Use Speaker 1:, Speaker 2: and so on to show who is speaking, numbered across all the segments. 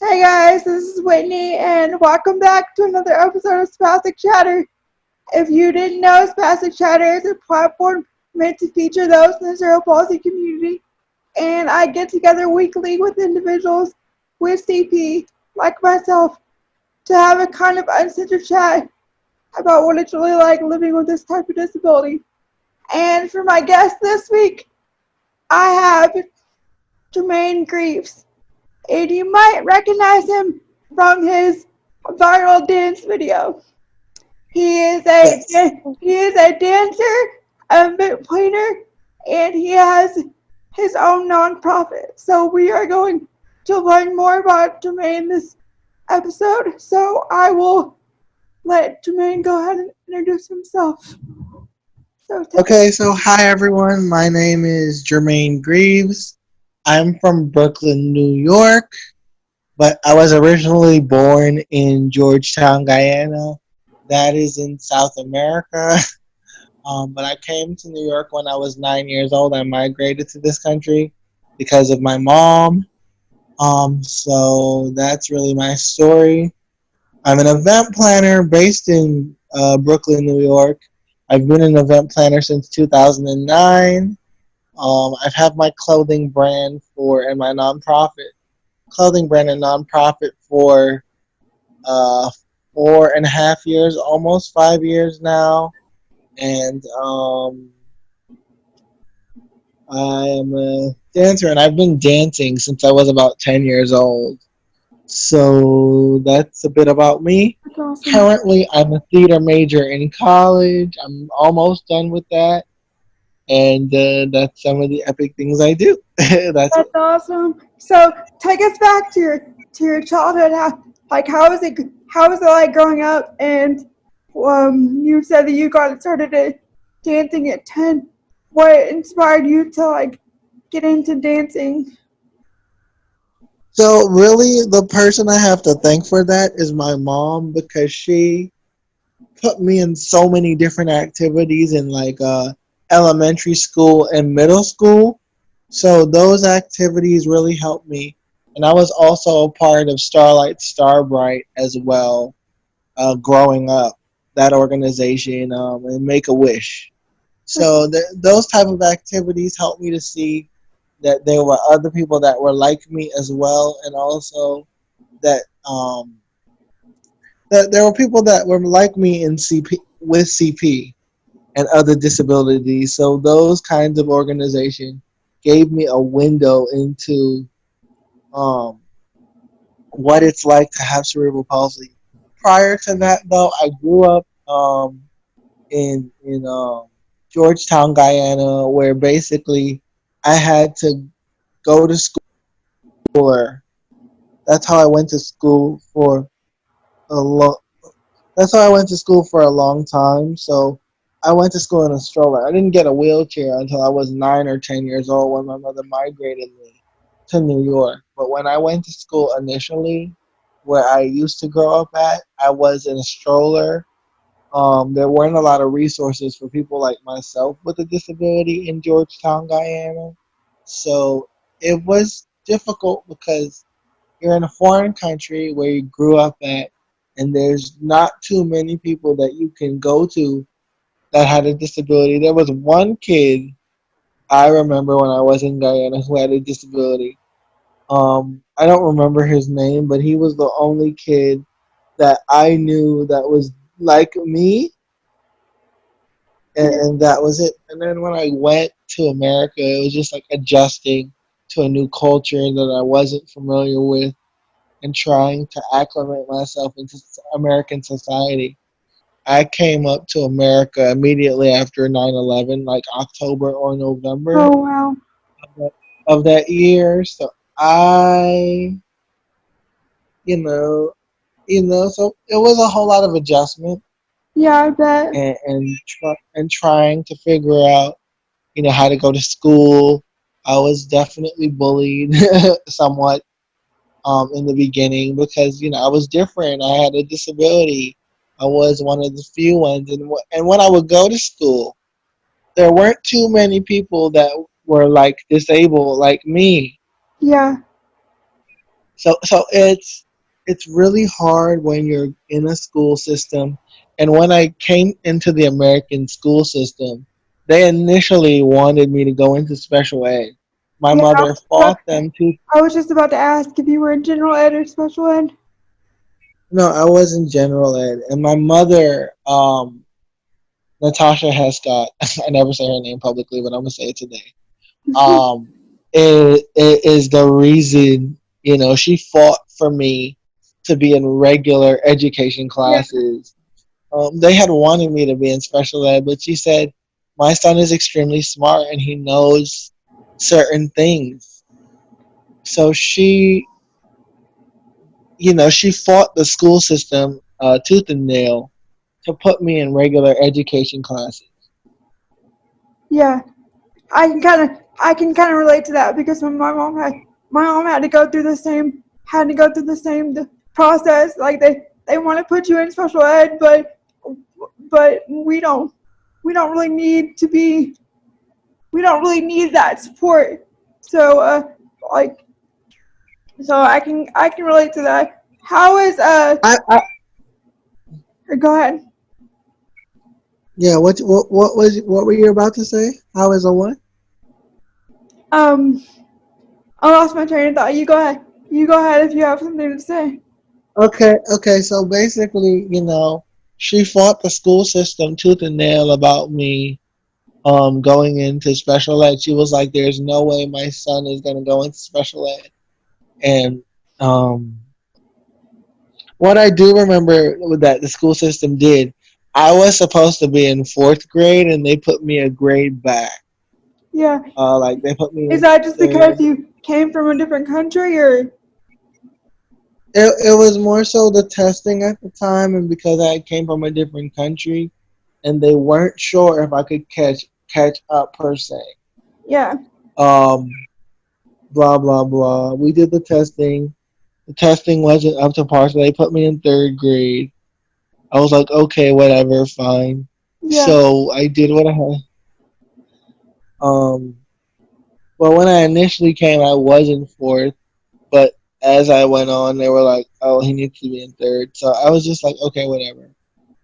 Speaker 1: Hey guys, this is Whitney, and welcome back to another episode of Spastic Chatter. If you didn't know, Spastic Chatter is a platform meant to feature those in the Cerebral Palsy community, and I get together weekly with individuals with CP, like myself, to have a kind of uncensored chat about what it's really like living with this type of disability. And for my guest this week, I have Jermaine Greaves. And you might recognize him from his viral dance video. He is a
Speaker 2: Yes.
Speaker 1: he is a dancer, a event planner, and he has his own nonprofit. So we are going to learn more about Jermaine this episode. So I will let Jermaine go ahead and introduce himself. So take it.
Speaker 2: Okay, so hi everyone. My name is Jermaine Greaves. I'm from Brooklyn, New York, but I was originally born in Georgetown, Guyana. That is in South America. But I came to New York when I was 9 years old. I migrated to this country because of my mom. So that's really my story. I'm an event planner based in Brooklyn, New York. I've been an event planner since 2009. I've had my clothing brand for and my nonprofit clothing brand and nonprofit for uh, 4.5 years, almost 5 years now. And I am a dancer, and I've been dancing since I was about 10 years old. So that's a bit about me.
Speaker 1: That's awesome.
Speaker 2: Currently, I'm a theater major in college. I'm almost done with that, and that's some of the epic things I do. That's
Speaker 1: That's awesome. So take us back to your childhood. How was it like growing up? And you said that you got started dancing at 10. What inspired you to get into dancing?
Speaker 2: so really the person I have to thank for that is my mom because she put me in so many different activities in elementary school and middle school. So those activities really helped me. And I was also a part of Starlight Starbright as well, growing up, that organization, and Make a Wish. So those type of activities helped me to see that there were other people that were like me as well, and also that that there were people that were like me in CP with CP and other disabilities. So those kinds of organization gave me a window into um, what it's like to have cerebral palsy. Prior to that, though, I grew up in Georgetown, Guyana, where basically I had to go to school. Or that's how I went to school for a long. That's how I went to school for a long time. So I went to school in a stroller. I didn't get a wheelchair until I was 9 or 10 years old when my mother migrated me to New York. But when I went to school initially, where I used to grow up at, I was in a stroller. There weren't a lot of resources for people like myself with a disability in Georgetown, Guyana. So it was difficult because you're in a foreign country where you grew up at, and there's not too many people that you can go to that had a disability. There was one kid I remember when I was in Guyana who had a disability. I don't remember his name, but he was the only kid that I knew that was like me,
Speaker 1: Yeah.
Speaker 2: and that was it. And then when I went to America, it was just like adjusting to a new culture that I wasn't familiar with and trying to acclimate myself into American society. I came up to America immediately after 9/11, like October or
Speaker 1: Oh
Speaker 2: November
Speaker 1: wow.
Speaker 2: of that year. So I, you know, so it was a whole lot of adjustment
Speaker 1: Yeah, I bet.
Speaker 2: and trying to figure out, how to go to school. I was definitely bullied somewhat in the beginning because I was different. I had a disability. I was one of the few ones, and when I would go to school, there weren't too many people that were like disabled like me.
Speaker 1: Yeah.
Speaker 2: So it's really hard when you're in a school system. And when I came into the American school system, they initially wanted me to go into special ed. My
Speaker 1: Yeah,
Speaker 2: mother fought them to.
Speaker 1: I was just about to ask if you were in general ed or special ed.
Speaker 2: No, I was in general ed, and my mother, Natasha Hescott, I never say her name publicly, but I'm gonna say it today. Um, is the reason, she fought for me to be in regular education
Speaker 1: Yeah,
Speaker 2: classes. They had wanted me to be in special ed, but she said my son is extremely smart and he knows certain things. So she fought the school system tooth and nail to put me in regular education classes.
Speaker 1: yeah. I can kind of relate to that because when my mom had to go through the same process. Like they want to put you in special ed, but we don't really need to be we don't really need that support. So like so I can relate to that. How is
Speaker 2: I
Speaker 1: go ahead.
Speaker 2: Yeah. What were you about to say? How is a what?
Speaker 1: Um I lost my train of thought. You go ahead. You go ahead if you have something to say.
Speaker 2: Okay. So basically, she fought the school system tooth and nail about me going into special ed. She was like, "There's no way my son is gonna go into special ed." And um, what I do remember that the school system did, I was supposed to be in fourth grade, and they put me a grade back.
Speaker 1: Yeah.
Speaker 2: Like they put me
Speaker 1: Is
Speaker 2: in
Speaker 1: that just because
Speaker 2: third.
Speaker 1: you came from a different country or
Speaker 2: It was more so the testing at the time, and because I came from a different country, and they weren't sure if I could catch up per se.
Speaker 1: yeah.
Speaker 2: Um, blah blah blah. We did the testing. The testing wasn't up to par, so they put me in third grade. I was like, okay, whatever, fine.
Speaker 1: Yeah.
Speaker 2: So I did what I had. Um, but when I initially came, I was in fourth. But as I went on, they were like, oh, he needs to be in third. So I was just like, okay, whatever.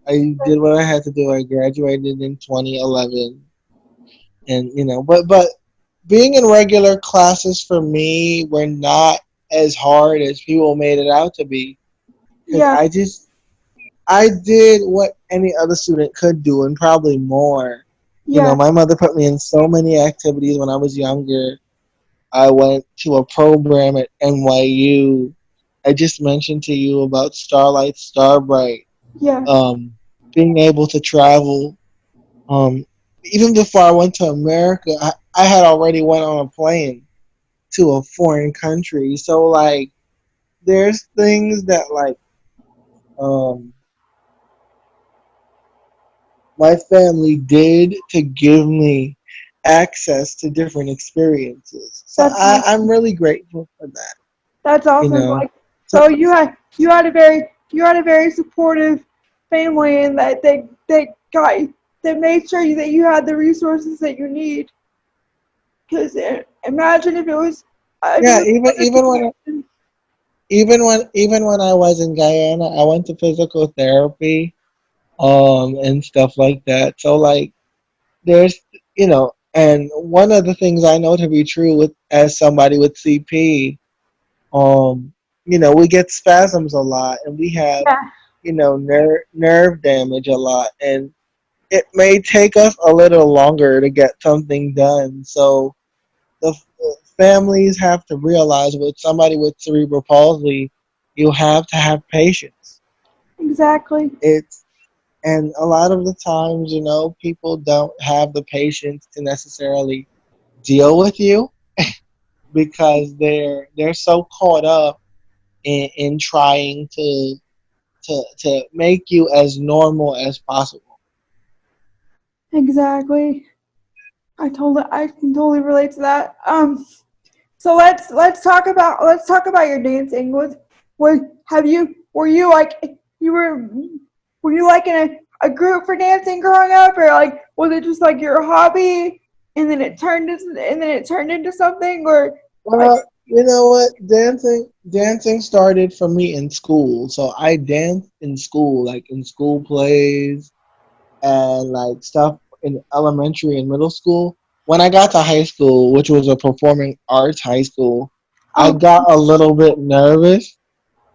Speaker 2: I did what I had to do. I graduated in 2011, and but being in regular classes for me were not as hard as people made it out to be, because
Speaker 1: Yeah.
Speaker 2: I did what any other student could do and probably more.
Speaker 1: Yeah.
Speaker 2: My mother put me in so many activities when I was younger. I went to a program at NYU. I just mentioned to you about Starlight Starbright.
Speaker 1: Yeah.
Speaker 2: Um, Being able to travel. Even before I went to America, I had already went on a plane to a foreign country. So like, there's things that like um, my family did to give me access to different experiences. So
Speaker 1: That's
Speaker 2: I'm really grateful for that.
Speaker 1: that's
Speaker 2: You
Speaker 1: awesome.
Speaker 2: know.
Speaker 1: Like
Speaker 2: So
Speaker 1: so you had a very supportive family and that they got you that made sure that you had the resources that you need. Because imagine if it
Speaker 2: yeah,
Speaker 1: was
Speaker 2: even
Speaker 1: another
Speaker 2: even when
Speaker 1: situation.
Speaker 2: even when I was in Guyana, I went to physical therapy and stuff like that. So like, there's and one of the things I know to be true with as somebody with CP, um, we get spasms a lot, and we have
Speaker 1: Yeah,
Speaker 2: nerve damage a lot, and it may take us a little longer to get something done. So the families have to realize with somebody with cerebral palsy, you have to have patience.
Speaker 1: exactly.
Speaker 2: It's And a lot of the times, people don't have the patience to necessarily deal with you because they're so caught up in trying to make you as normal as possible.
Speaker 1: Exactly. I can totally relate to that. So let's talk about your dancing. Was have you were you like you were you like in a group for dancing growing up, or like was it just like your hobby and then it turned into something, or
Speaker 2: Well,
Speaker 1: like
Speaker 2: You know what? Dancing started for me in school. So I danced in school, like in school plays and like stuff in elementary and middle school. When I got to high school, which was a performing arts high school, I
Speaker 1: Oh,
Speaker 2: got a little bit nervous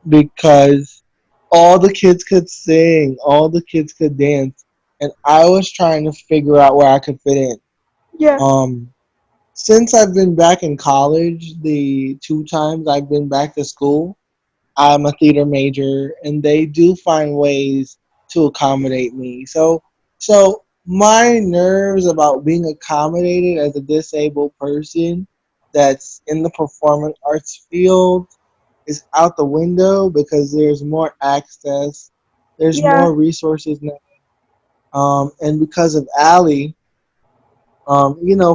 Speaker 2: because all the kids could sing, all the kids could dance, and I was trying to figure out where I could fit in.
Speaker 1: yeah,
Speaker 2: Um, since I've been back in college, the two times I've been back to school, I'm a theater major, and they do find ways to accommodate me. So my nerves about being accommodated as a disabled person that's in the performing arts field is out the window because there's more access, there's
Speaker 1: yeah,
Speaker 2: more resources now, and because of Allie,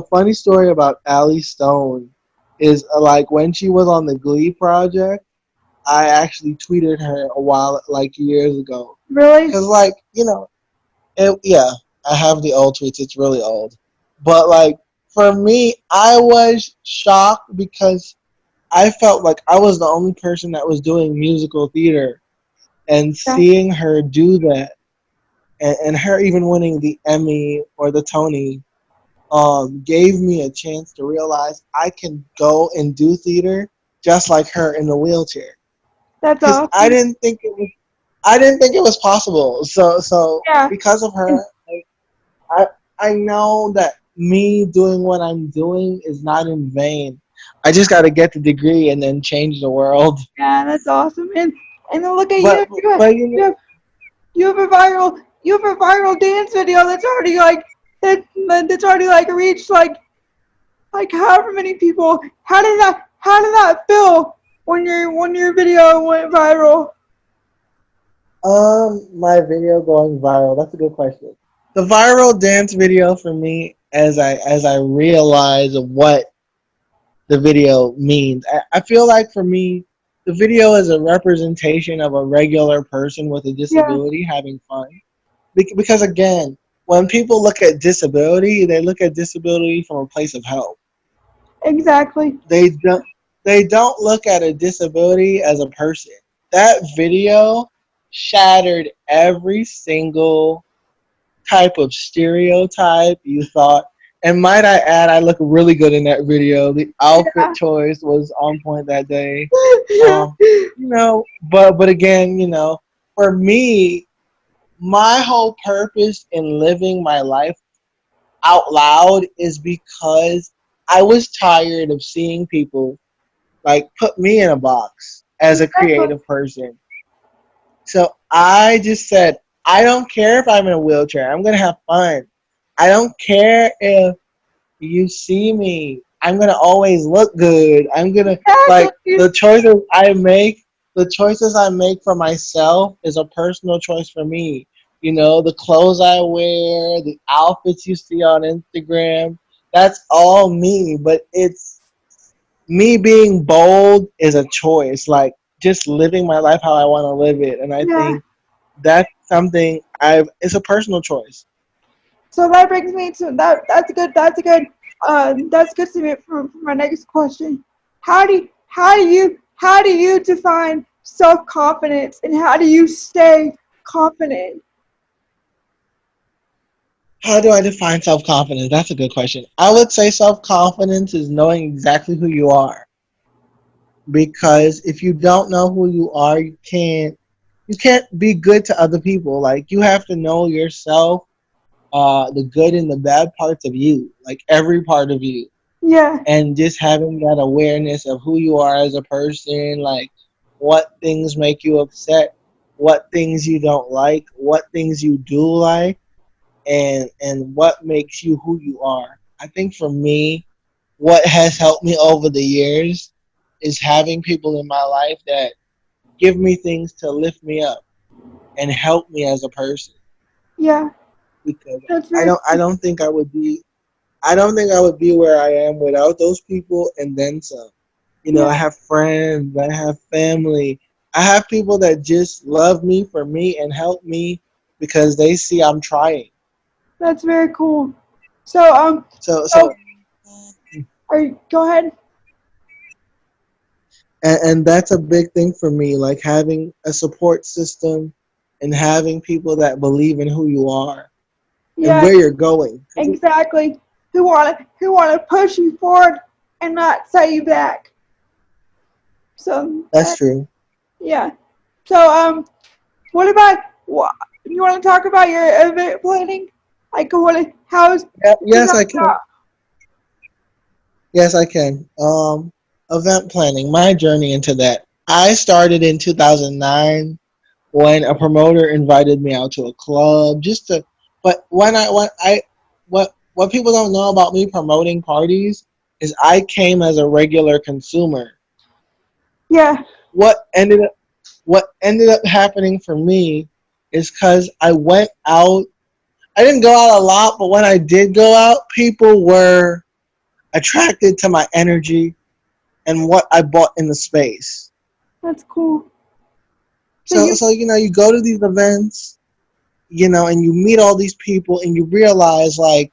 Speaker 2: funny story about Allie Stone is like when she was on the Glee project. I actually tweeted her a while, like years ago,
Speaker 1: really?
Speaker 2: because yeah, I have the old tweets. It's really old, but like for me, I was shocked because I felt like I was the only person that was doing musical theater, and
Speaker 1: Yeah,
Speaker 2: seeing her do that, and her even winning the Emmy or the Tony, gave me a chance to realize I can go and do theater just like her in a wheelchair.
Speaker 1: that's
Speaker 2: Because
Speaker 1: awesome.
Speaker 2: I didn't think it was possible. So
Speaker 1: Yeah,
Speaker 2: because of
Speaker 1: and-
Speaker 2: her, I I know that me doing what I'm doing is not in vain. I just got to get the degree and then change the world.
Speaker 1: yeah, that's awesome. And then look at
Speaker 2: But
Speaker 1: you.
Speaker 2: but you know,
Speaker 1: You have you have a viral dance video that's already like that's already like reached like however many people. How did that feel when your video went viral?
Speaker 2: my video going viral. That's a good question. The viral dance video for me, as I realize what the video means, I feel like for me, the video is a representation of a regular person with a
Speaker 1: Yeah,
Speaker 2: disability having fun. Because again, when people look at disability, they look at disability from a place of help.
Speaker 1: exactly.
Speaker 2: They don't they don't look at a disability as a person. That video shattered every single type of stereotype you thought. And might I add, I look really good in that video. The outfit
Speaker 1: Yeah,
Speaker 2: choice was on point that day.
Speaker 1: yeah,
Speaker 2: But again, for me, my whole purpose in living my life out loud is because I was tired of seeing people like put me in a box as a
Speaker 1: exactly.
Speaker 2: creative person. So I just said, I don't care if I'm in a wheelchair. I'm gonna have fun. I don't care if you see me. I'm gonna always look good. I'm gonna like
Speaker 1: Exactly.
Speaker 2: the choices I make for myself is a personal choice for me. The clothes I wear, the outfits you see on Instagram, that's all me. But it's me being bold is a choice. Like just living my life how I want to live it. And I
Speaker 1: Yeah.
Speaker 2: think that's something it's a personal choice.
Speaker 1: So that brings me to that. That's good to me for my next question. How do you define self confidence and how do you stay confident?
Speaker 2: How do I define self confidence? That's a good question. I would say self confidence is knowing exactly who you are. Because if you don't know who you are, you can't be good to other people. Like you have to know yourself, the good and the bad parts of you, like every part of you.
Speaker 1: Yeah,
Speaker 2: And just having that awareness of who you are as a person, like what things make you upset, what things you don't like, what things you do like, and what makes you who you are. I think for me, what has helped me over the years is having people in my life that give me things to lift me up and help me as a person.
Speaker 1: yeah.
Speaker 2: Because
Speaker 1: That's
Speaker 2: I
Speaker 1: very
Speaker 2: don't I don't think I would be I don't think I would be where I am without those people and then some. I
Speaker 1: yeah.
Speaker 2: have friends, I have family, I have people that just love me for me and help me because they see I'm trying.
Speaker 1: That's very cool. So
Speaker 2: So
Speaker 1: so are you, go ahead.
Speaker 2: And that's a big thing for me, like having a support system and having people that believe in who you are and
Speaker 1: Yeah,
Speaker 2: where you're going. 'Cause
Speaker 1: exactly. Who wanna push you forward and not set you back. So
Speaker 2: that's true.
Speaker 1: yeah. So what about what you want to talk about your event planning? Like how's
Speaker 2: Yes,
Speaker 1: that
Speaker 2: I can.
Speaker 1: go?
Speaker 2: Yes, I can. Event planning, my journey into that. I started in 2009 when a promoter invited me out to a club just to. But what people don't know about me promoting parties is I came as a regular consumer.
Speaker 1: Yeah,
Speaker 2: What ended up what ended up happening for me is because I went out. I didn't go out a lot, but when I did go out, people were attracted to my energy and what I bought in the space.
Speaker 1: that's cool. So
Speaker 2: So,
Speaker 1: you
Speaker 2: so you go to these events, and you meet all these people, and you realize like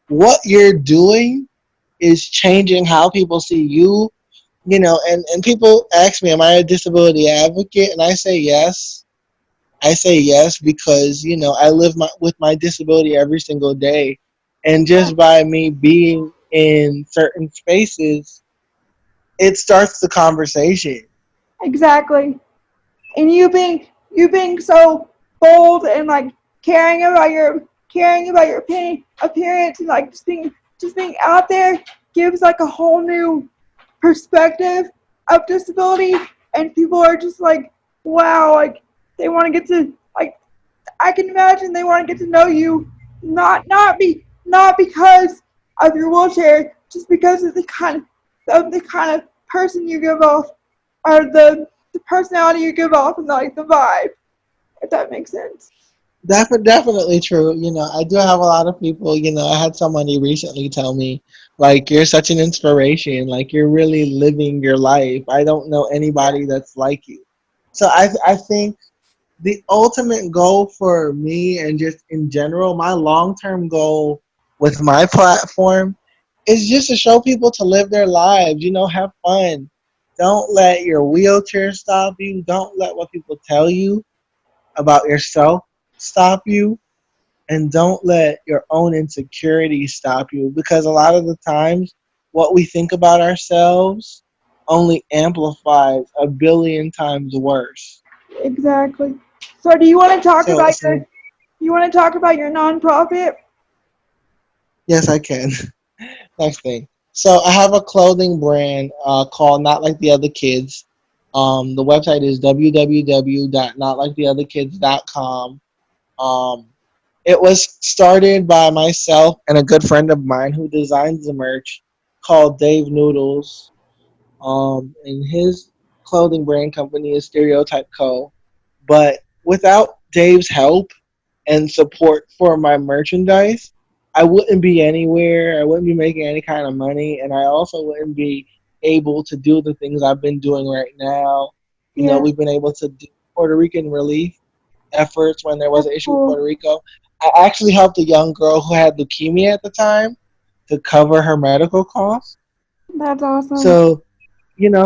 Speaker 2: what you're doing is changing how people see you. And people ask me, "Am I a disability advocate?" And I say yes. I say yes because I live with my disability every single day, and just by me being in certain spaces, it starts the conversation.
Speaker 1: exactly, and you being so bold and like caring about your appearance and like just being out there gives like a whole new perspective of disability, and people are just like, wow, like they want to get to like I can imagine they want to get to know you, not because of your wheelchair, just because of the kind of person you give off, or the personality you give off, and like the vibe. If that makes sense.
Speaker 2: That's definitely true. I do have a lot of people. I had somebody recently tell me, like, you're such an inspiration. Like, you're really living your life. I don't know anybody that's like you. So I think the ultimate goal for me and just in general, my long term goal with my platform is just to show people to live their lives. Have fun. Don't let your wheelchair stop you. Don't let what people tell you about yourself stop you, and don't let your own insecurities stop you, because a lot of the times what we think about ourselves only amplifies a billion times worse.
Speaker 1: Exactly. So, do you want to talk
Speaker 2: so
Speaker 1: about
Speaker 2: so
Speaker 1: your nonprofit?
Speaker 2: yes, I can. Next thing, so I have a clothing brand called Not Like the Other Kids. The website is www.notliketheotherkids.com. um It was started by myself and a good friend of mine who designs the merch, called Dave Noodles. And his clothing brand company is Stereotype Co. But without Dave's help and support for my merchandise, I wouldn't be anywhere. I wouldn't be making any kind of money, and I also wouldn't be able to do the things I've been doing right now.
Speaker 1: Yeah,
Speaker 2: We've been able to do Puerto Rican relief efforts when there was
Speaker 1: that's
Speaker 2: an issue with
Speaker 1: cool.
Speaker 2: Puerto Rico. I actually helped a young girl who had leukemia at the time to cover her medical costs.
Speaker 1: That's awesome.
Speaker 2: So,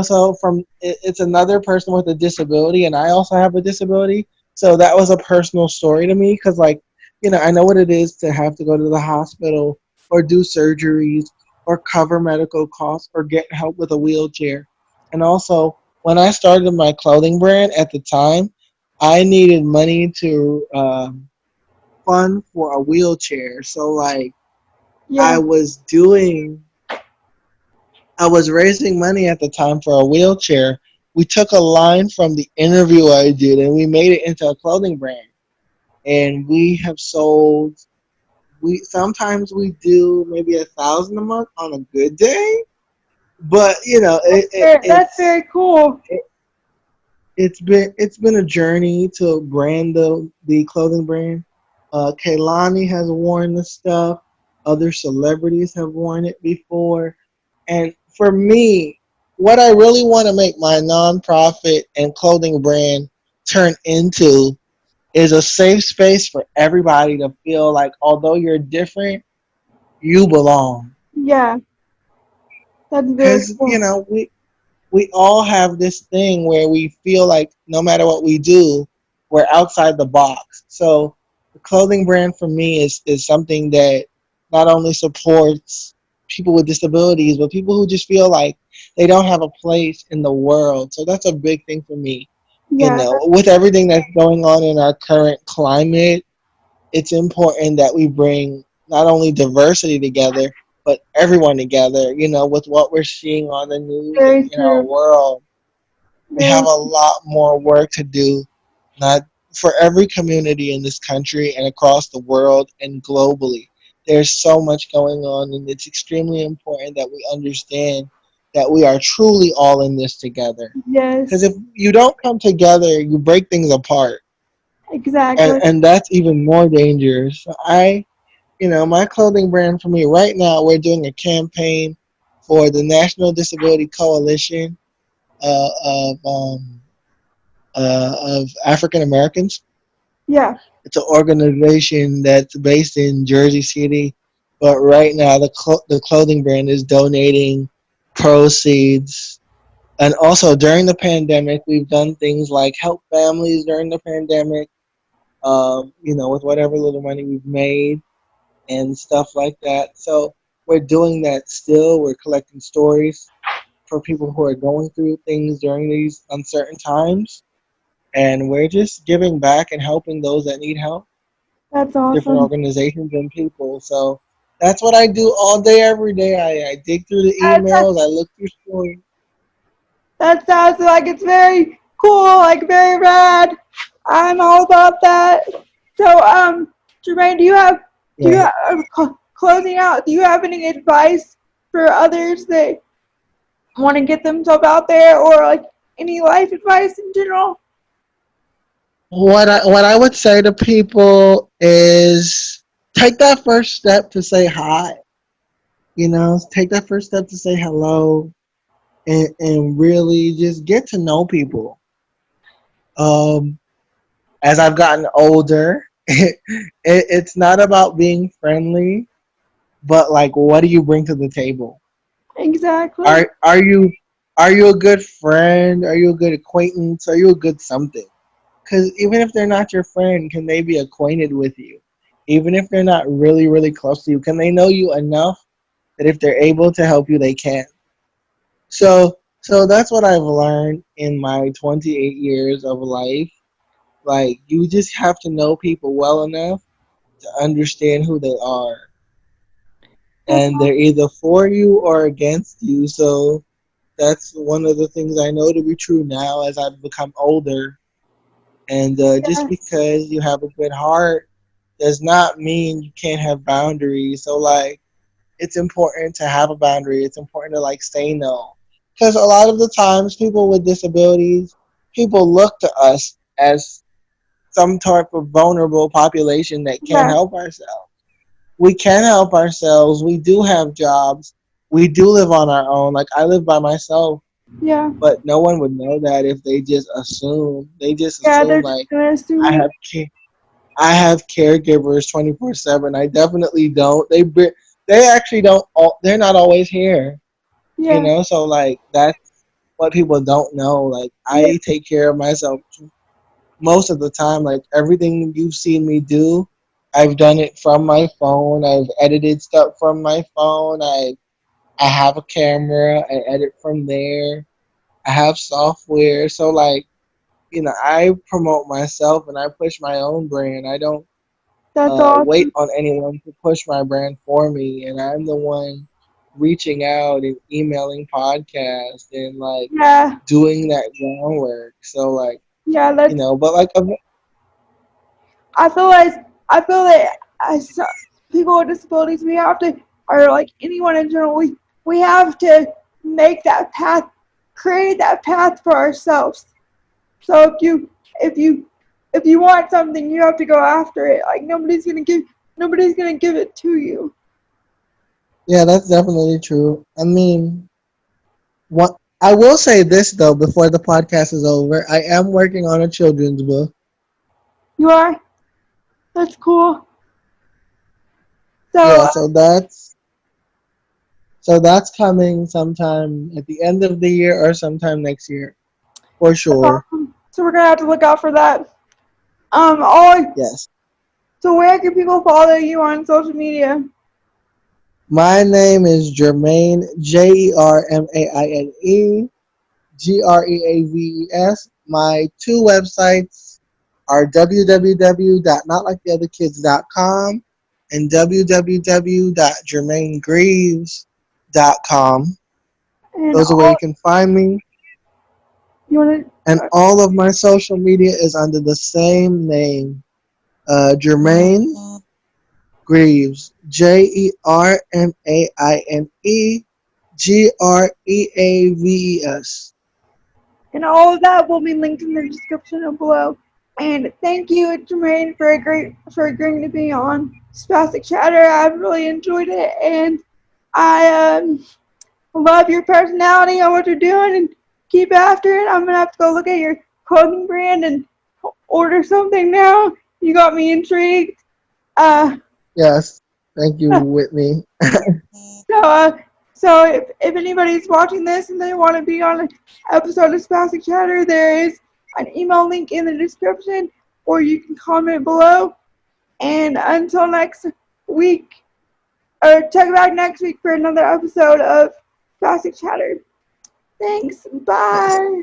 Speaker 2: so it's another person with a disability, and I also have a disability. So that was a personal story to me because, like, I know what it is to have to go to the hospital or do surgeries or cover medical costs or get help with a wheelchair. And also, when I started my clothing brand at the time, I needed money to fund for a wheelchair. So, like,
Speaker 1: Yeah,
Speaker 2: I was doing I was raising money at the time for a wheelchair. We took a line from the interview I did and we made it into a clothing brand. And we have sold. We sometimes we do maybe 1,000 a month on a good day, but
Speaker 1: that's very cool.
Speaker 2: it, it's been a journey to brand the clothing brand. Kaylani has worn the stuff. Other celebrities have worn it before. And for me, what I really want to make my nonprofit and clothing brand turn into is a safe space for everybody to feel like, although you're different, you belong.
Speaker 1: Yeah, that's very
Speaker 2: Because
Speaker 1: cool.
Speaker 2: we all have this thing where we feel like no matter what we do, we're outside the box. So the clothing brand for me is something that not only supports people with disabilities, but people who just feel like they don't have a place in the world. So that's a big thing for me. You
Speaker 1: Yeah,
Speaker 2: know, with everything that's going on in our current climate, it's important that we bring not only diversity together, but everyone together, you know, with what we're seeing on the news and
Speaker 1: very
Speaker 2: in our
Speaker 1: true.
Speaker 2: world. We have
Speaker 1: Very,
Speaker 2: a lot more work to do, not for every community in this country and across the world and globally. There's so much going on, and it's extremely important that we understand that we are truly all in this together. Because
Speaker 1: yes,
Speaker 2: if you don't come together, you break things apart,
Speaker 1: exactly.
Speaker 2: and that's even more dangerous. You know, my clothing brand for me right now, we're doing a campaign for the National Disability Coalition of African Americans.
Speaker 1: Yeah,
Speaker 2: It's an organization that's based in Jersey City, but right now the clothing brand is donating proceeds. And also during the pandemic, we've done things like help families during the pandemic. You know, with whatever little money we've made and stuff like that. So we're doing that still. We're collecting stories for people who are going through things during these uncertain times. And we're just giving back and helping those that need help,
Speaker 1: that's
Speaker 2: different
Speaker 1: awesome.
Speaker 2: organizations and people. So that's what I do all day, every day. I dig through the
Speaker 1: That,
Speaker 2: emails, I look through stories.
Speaker 1: that sounds like it's very cool, like very rad. I'm all about that. So, Jermaine, do you
Speaker 2: Yeah.
Speaker 1: have, closing out, do you have any advice for others that want to get themselves out there or like any life advice in general?
Speaker 2: What I would say to people is take that first step to say hi. You know, take that first step to say hello and really just get to know people. Um, as I've gotten older, it's not about being friendly, but like, what do you bring to the table?
Speaker 1: Exactly.
Speaker 2: Are you a good friend? Are you a good acquaintance? Are you a good something? Because even if they're not your friend, can they be acquainted with you? Even if they're not really really close to you, can they know you enough that if they're able to help you, they can? So that's what I've learned in my 28 years of life. Like you just have to know people well enough to understand who they are,
Speaker 1: That's
Speaker 2: and they're either for you or against you. So that's one of the things I know to be true now as I've become older. And just
Speaker 1: yes,
Speaker 2: because you have a good heart does not mean you can't have boundaries. So like it's important to have a boundary. It's important to like say no. Because a lot of the times people with disabilities, people look to us as some type of vulnerable population that can't
Speaker 1: yeah,
Speaker 2: help ourselves. We can help ourselves. We do have jobs. We do live on our own. Like I live by myself,
Speaker 1: yeah,
Speaker 2: but no one would know that if they just assume. They just
Speaker 1: yeah.
Speaker 2: assume
Speaker 1: They're just
Speaker 2: like
Speaker 1: gonna
Speaker 2: I
Speaker 1: assume.
Speaker 2: have I have caregivers 24/7. I definitely don't. They actually don't. They're not always here. You
Speaker 1: Yeah,
Speaker 2: know, so like that's what people don't know. Like
Speaker 1: yeah,
Speaker 2: I take care of myself most of the time. Like everything you've seen me do, I've done it from my phone. I've edited stuff from my phone. I have a camera. I edit from there. I have software. So like, you know, I promote myself and I push my own brand. I don't
Speaker 1: that's
Speaker 2: wait
Speaker 1: awesome.
Speaker 2: on anyone to push my brand for me, and I'm the one reaching out and emailing podcasts and like
Speaker 1: Yeah,
Speaker 2: doing that groundwork. So like,
Speaker 1: yeah.
Speaker 2: you
Speaker 1: That's.
Speaker 2: know, but like
Speaker 1: I feel like as people with disabilities, we have to, or like anyone in general, we have to make that path, create that path for ourselves. So if you if you want something, you have to go after it. Like nobody's gonna give it to you.
Speaker 2: yeah, that's definitely true. I mean, what I will say this though before the podcast is over, I am working on a children's book.
Speaker 1: You are. That's cool. So
Speaker 2: Yeah, So that's coming sometime at the end of the year or sometime next year, for
Speaker 1: That's
Speaker 2: sure.
Speaker 1: awesome. So we're gonna have to look out for that. All
Speaker 2: Yes.
Speaker 1: so where can people follow you on social media?
Speaker 2: My name is Jermaine, JermaneGreaves. My two websites are www.notliketheotherkids.com and www.jermainegreaves.com.
Speaker 1: And
Speaker 2: Those are where
Speaker 1: all
Speaker 2: you can find me.
Speaker 1: you want
Speaker 2: And
Speaker 1: to
Speaker 2: all of my social media is under the same name, Jermaine Greaves, JermaneGreaves.
Speaker 1: and all of that will be linked in the description below. And thank you, Jermaine, for agreeing to be on Spastic Chatter. I've really enjoyed it, and I love your personality and what you're doing, and keep after it. I'm gonna have to go look at your clothing brand and order something now. You got me intrigued. Uh,
Speaker 2: Yes, thank you, Whitney.
Speaker 1: so, if anybody's watching this and they want to be on an episode of Spastic Chatter, there is an email link in the description, or you can comment below. And until next week, or check back next week for another episode of Spastic Chatter. Thanks.
Speaker 2: Yes.
Speaker 1: Bye.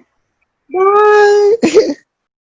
Speaker 2: Bye.